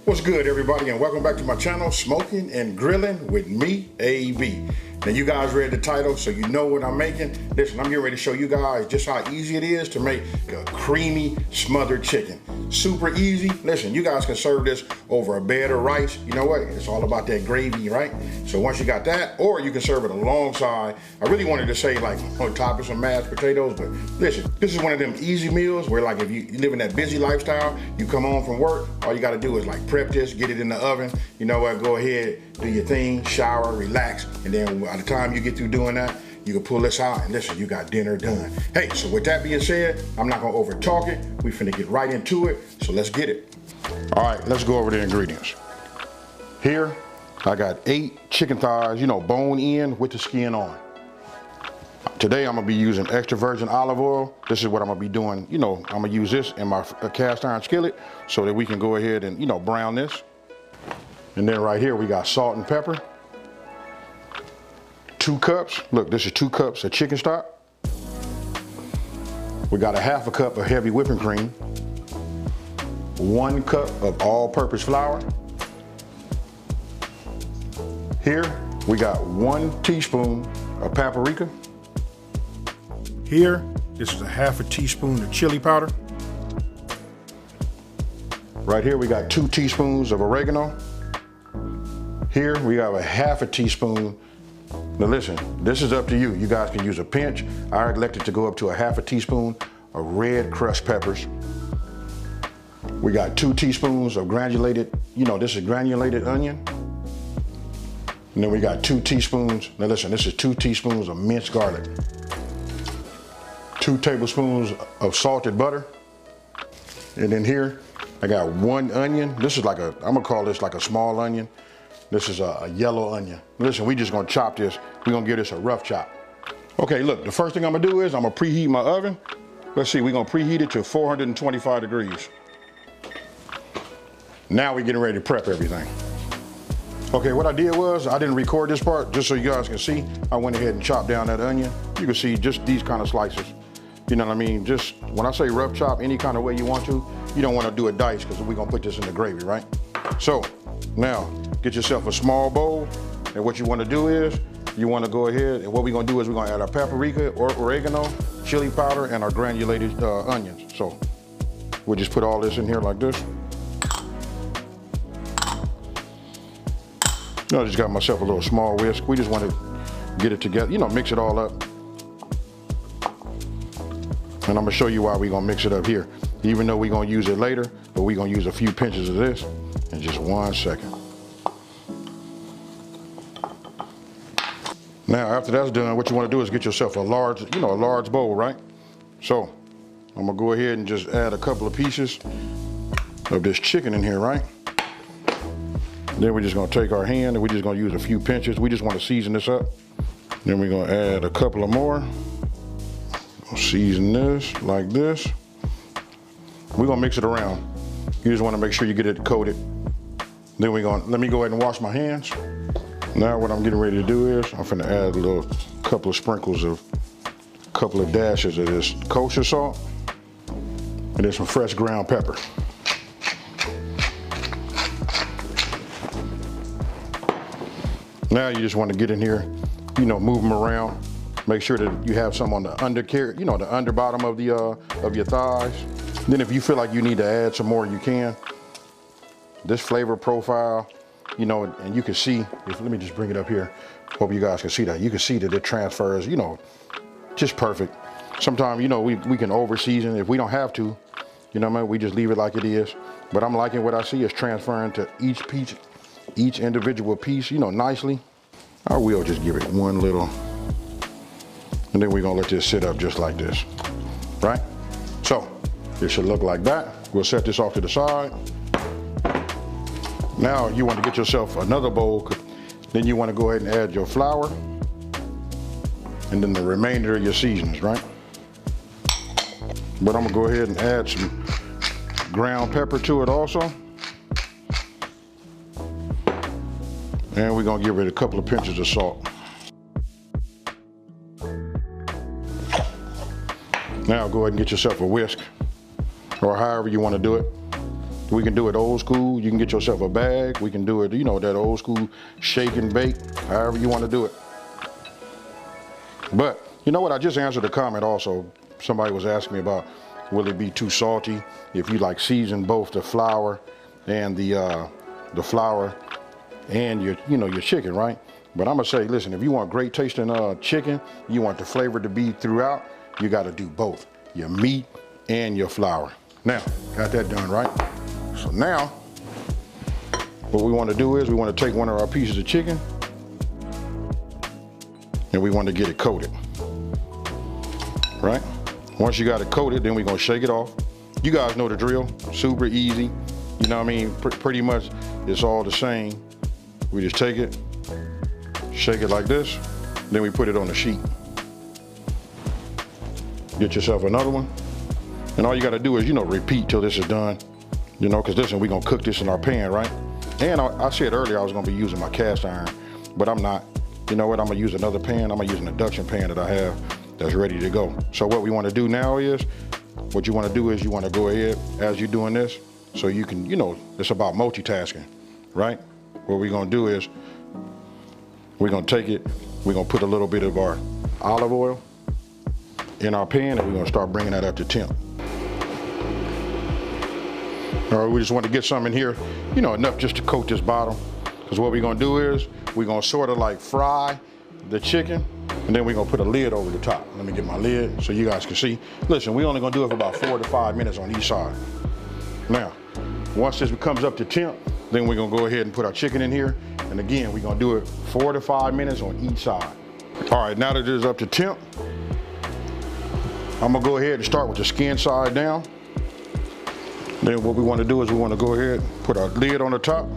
What's good, everybody, and welcome back to my channel, Smoking and Grilling with me, AB. Now, you guys read the title, so you know what I'm making. Listen, I'm getting ready to show you guys just how easy it is to make a creamy smothered chicken. Super easy. Listen, you guys can serve this over a bed of rice. You know what? It's all about that gravy, right? So once you got that, or you can serve it alongside. I really wanted to say like on top of some mashed potatoes, but listen, this is one of them easy meals where like if you live in that busy lifestyle, you come home from work, all you got to do is like prep this, get it in the oven. You know what? Go ahead, do your thing, shower, relax, and then by the time you get through doing that, you can pull this out and listen, you got dinner done. Hey, so with that being said, I'm not gonna over talk it. We finna get right into it, so let's get it. All right, let's go over the ingredients. Here, I got 8 chicken thighs, you know, bone in with the skin on. Today, I'm gonna be using extra virgin olive oil. This is what I'm gonna be doing. You know, I'm gonna use this in my cast iron skillet so that we can go ahead and, you know, brown this. And then right here, we got salt and pepper. 2 cups, look, this is 2 cups of chicken stock. We got a half a cup of heavy whipping cream. 1 cup of all-purpose flour. Here, we got 1 teaspoon of paprika. Here, this is a half a teaspoon of chili powder. Right here, we got 2 teaspoons of oregano. Here, we have a half a teaspoon. Now listen, this is up to you. You guys can use a pinch. I elected to go up to a half a teaspoon of red crushed peppers. We got 2 teaspoons of granulated, you know, this is granulated onion. And then we got 2 teaspoons, now listen, this is 2 teaspoons of minced garlic. 2 tablespoons of salted butter. And then here, I got 1 onion. This is like a, I'm gonna call this like a small onion. This is a yellow onion. Listen, we just gonna chop this. We're gonna give this a rough chop. Okay, look, the first thing I'm gonna do is I'm gonna preheat my oven. Let's see, we're gonna preheat it to 425 degrees. Now we're getting ready to prep everything. Okay, what I did was, I didn't record this part, just so you guys can see. I went ahead and chopped down that onion. You can see just these kind of slices. You know what I mean? Just, when I say rough chop, any kind of way you want to, you don't wanna do it dice, because we're gonna put this in the gravy, right? So, now, get yourself a small bowl, and what you want to do is, you want to go ahead, and what we're going to do is we're going to add our paprika, or oregano, chili powder, and our granulated onions. So, we'll just put all this in here like this. I just got myself a little small whisk. We just want to get it together, you know, mix it all up. And I'm going to show you why we're going to mix it up here. Even though we're going to use it later, but we're going to use a few pinches of this. In just 1 second. Now, after that's done, what you want to do is get yourself a large, you know, a large bowl, right? So, I'm gonna go ahead and just add a couple of pieces of this chicken in here, right? Then we're just gonna take our hand and we're just gonna use a few pinches. We just want to season this up. Then we're gonna add a couple of more. Season this like this. We're gonna mix it around. You just want to make sure you get it coated. Then we're gonna, let me go ahead and wash my hands. Now what I'm getting ready to do is, I'm finna add a little, couple of sprinkles of, couple of dashes of this kosher salt, and then some fresh ground pepper. Now you just want to get in here, you know, move them around. Make sure that you have some on the undercarriage, you know, the under bottom of the of your thighs. Then if you feel like you need to add some more, you can. This flavor profile, you know, and you can see, let me just bring it up here. Hope you guys can see that. You can see that it transfers, you know, just perfect. Sometimes, you know, we can over season if we don't have to, you know what I mean? We just leave it like it is. But I'm liking what I see is transferring to each piece, each individual piece, you know, nicely. I will just give it one little, and then we're gonna let this sit up just like this, right? So, it should look like that. We'll set this off to the side. Now you want to get yourself another bowl. Then you want to go ahead and add your flour and then the remainder of your seasonings, right? But I'm gonna go ahead and add some ground pepper to it also. And we're gonna give it a couple of pinches of salt. Now go ahead and get yourself a whisk, or however you want to do it. We can do it old school. You can get yourself a bag. We can do it, you know, that old school shake and bake, however you want to do it. But you know what? I just answered a comment also. Somebody was asking me about, will it be too salty if you like season both the flour and the flour and your chicken, right? But I'm gonna say, listen, if you want great tasting chicken, you want the flavor to be throughout, you got to do both, your meat and your flour. Now, got that done, right? So now, what we want to do is we want to take one of our pieces of chicken and we want to get it coated, right? Once you got it coated, then we're gonna shake it off. You guys know the drill, super easy. You know what I mean? Pretty much it's all the same. We just take it, shake it like this, then we put it on the sheet. Get yourself another one. And all you gotta do is, you know, repeat till this is done. You know, cause listen, we're gonna cook this in our pan, right? And I said earlier I was gonna be using my cast iron, but I'm not. You know what, I'm gonna use another pan. I'm gonna use an induction pan that I have that's ready to go. So what we wanna do now is, what you wanna do is you wanna go ahead as you're doing this, so you can, you know, it's about multitasking, right? What we're gonna do is, we're gonna take it, we're gonna put a little bit of our olive oil in our pan and we're gonna start bringing that up to temp. All right, we just want to get some in here, you know, enough just to coat this bottom. Because what we're gonna do is, we're gonna sort of like fry the chicken and then we're gonna put a lid over the top. Let me get my lid so you guys can see. Listen, we're only gonna do it for about 4 to 5 minutes on each side. Now, once this comes up to temp, then we're gonna go ahead and put our chicken in here. And again, we're gonna do it 4 to 5 minutes on each side. All right, now that it is up to temp, I'm gonna go ahead and start with the skin side down. Then what we wanna do is we wanna go ahead, put our lid on the top,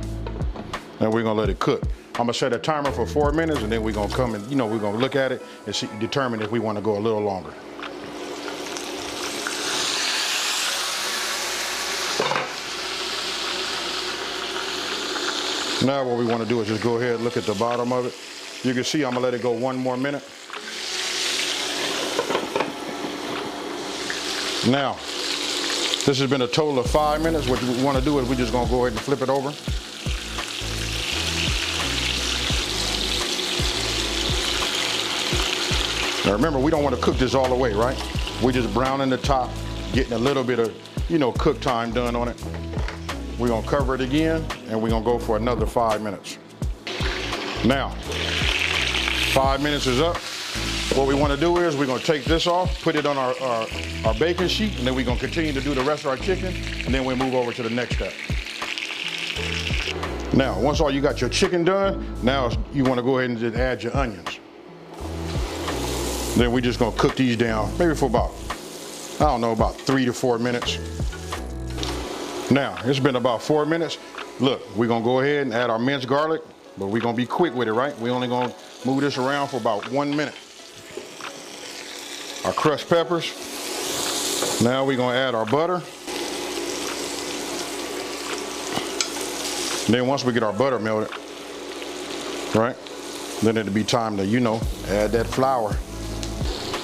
and we're gonna let it cook. I'm gonna set a timer for 4 minutes, and then we're gonna come and, you know, we're gonna look at it and see, determine if we wanna go a little longer. Now what we wanna do is just go ahead and look at the bottom of it. You can see I'm gonna let it go 1 more minute. Now, this has been a total of 5 minutes. What we want to do is we're just going to go ahead and flip it over. Now remember, we don't want to cook this all the way, right? We're just browning the top, getting a little bit of, you know, cook time done on it. We're going to cover it again, and we're going to go for another 5 minutes. Now, 5 minutes is up. What we want to do is we're going to take this off, put it on our baking sheet, and then we're going to continue to do the rest of our chicken, and then we'll move over to the next step. Now, once all you got your chicken done, now you want to go ahead and just add your onions. Then we're just going to cook these down, maybe for about, I don't know, about 3 to 4 minutes. Now, it's been about 4 minutes. Look, we're going to go ahead and add our minced garlic, but we're going to be quick with it, right? We're only going to move this around for about 1 minute. Our crushed peppers. Now we're gonna add our butter. And then once we get our butter melted, right, then it'll be time to, you know, add that flour.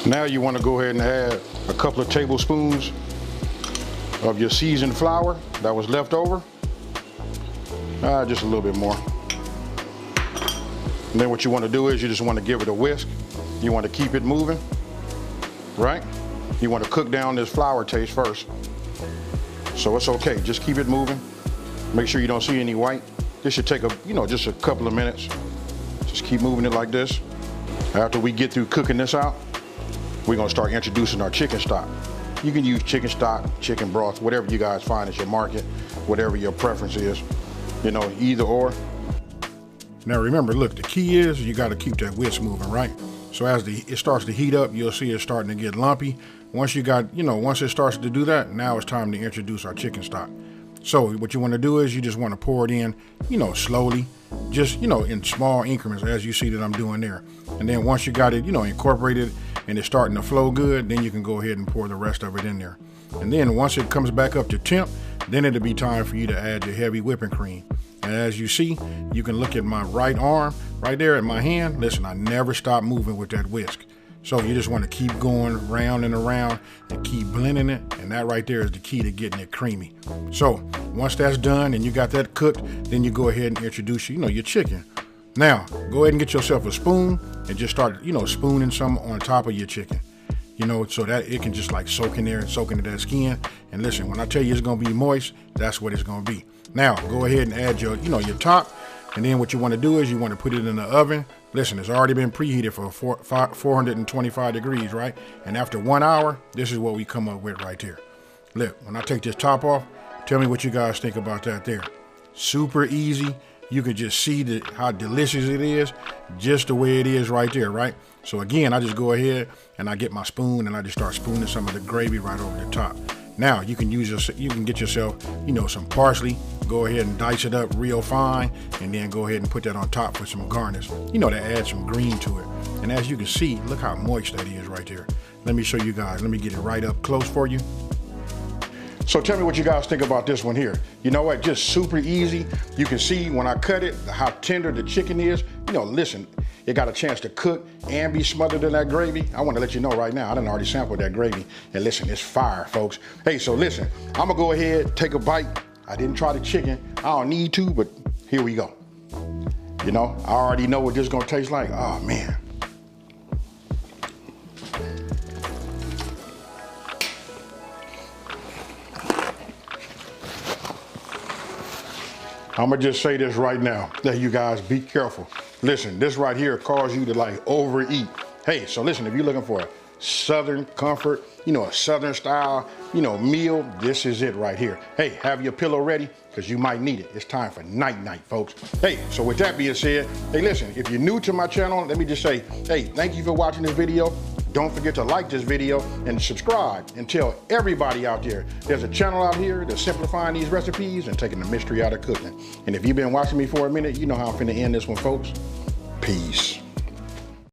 Now you wanna go ahead and add a couple of tablespoons of your seasoned flour that was left over. Just a little bit more. And then what you wanna do is you just wanna give it a whisk. You wanna keep it moving. Right? You want to cook down this flour taste first. So it's okay, just keep it moving. Make sure you don't see any white. This should take just a couple of minutes. Just keep moving it like this. After we get through cooking this out, we're gonna start introducing our chicken stock. You can use chicken stock, chicken broth, whatever you guys find at your market, whatever your preference is, you know, either or. Now remember, look, the key is you gotta keep that whisk moving, right? So as it starts to heat up, you'll see it starting to get lumpy. Once once it starts to do that, now it's time to introduce our chicken stock. So what you want to do is you just want to pour it in, slowly, just, in small increments as you see that I'm doing there. And then once you got it, incorporated and it's starting to flow good, then you can go ahead and pour the rest of it in there. And then once it comes back up to temp, then it'll be time for you to add your heavy whipping cream. And as you see, you can look at my right arm, right there at my hand. Listen, I never stop moving with that whisk. So you just want to keep going round and around and keep blending it. And that right there is the key to getting it creamy. So Once that's done and you got that cooked, then you go ahead and introduce, your chicken. Now, go ahead and get yourself a spoon and just start, spooning some on top of your chicken. So that it can just like soak in there and soak into that skin. And listen, when I tell you it's gonna be moist, that's what it's gonna be. Now, go ahead and add your, your top. And then what you wanna do is you wanna put it in the oven. Listen, it's already been preheated for 425 degrees, right? And after 1 hour, this is what we come up with right there. Look, when I take this top off, tell me what you guys think about that there. Super easy. You can just see how delicious it is, just the way it is right there, right? So again, I just go ahead and I get my spoon and I just start spooning some of the gravy right over the top. Now you can get yourself, some parsley. Go ahead and dice it up real fine, and then go ahead and put that on top for some garnish. To add some green to it. And as you can see, look how moist that is right there. Let me show you guys. Let me get it right up close for you. So tell me what you guys think about this one here. You know what, just super easy. You can see when I cut it, how tender the chicken is. Listen, it got a chance to cook and be smothered in that gravy. I want to let you know right now, I done already sampled that gravy. And listen, it's fire, folks. Hey, so listen, I'm gonna go ahead, take a bite. I didn't try the chicken. I don't need to, but here we go. I already know what this is gonna taste like. Oh man. I'm gonna just say this right now, that you guys be careful. Listen, this right here causes you to like overeat. Hey, so listen, if you're looking for a Southern comfort, a Southern style, meal, this is it right here. Hey, have your pillow ready, because you might need it. It's time for night-night, folks. Hey, so with that being said, hey, listen, if you're new to my channel, let me just say, hey, thank you for watching this video. Don't forget to like this video and subscribe, and tell everybody out there there's a channel out here that's simplifying these recipes and taking the mystery out of cooking. And if you've been watching me for a minute, you know how I'm finna end this one, folks. Peace.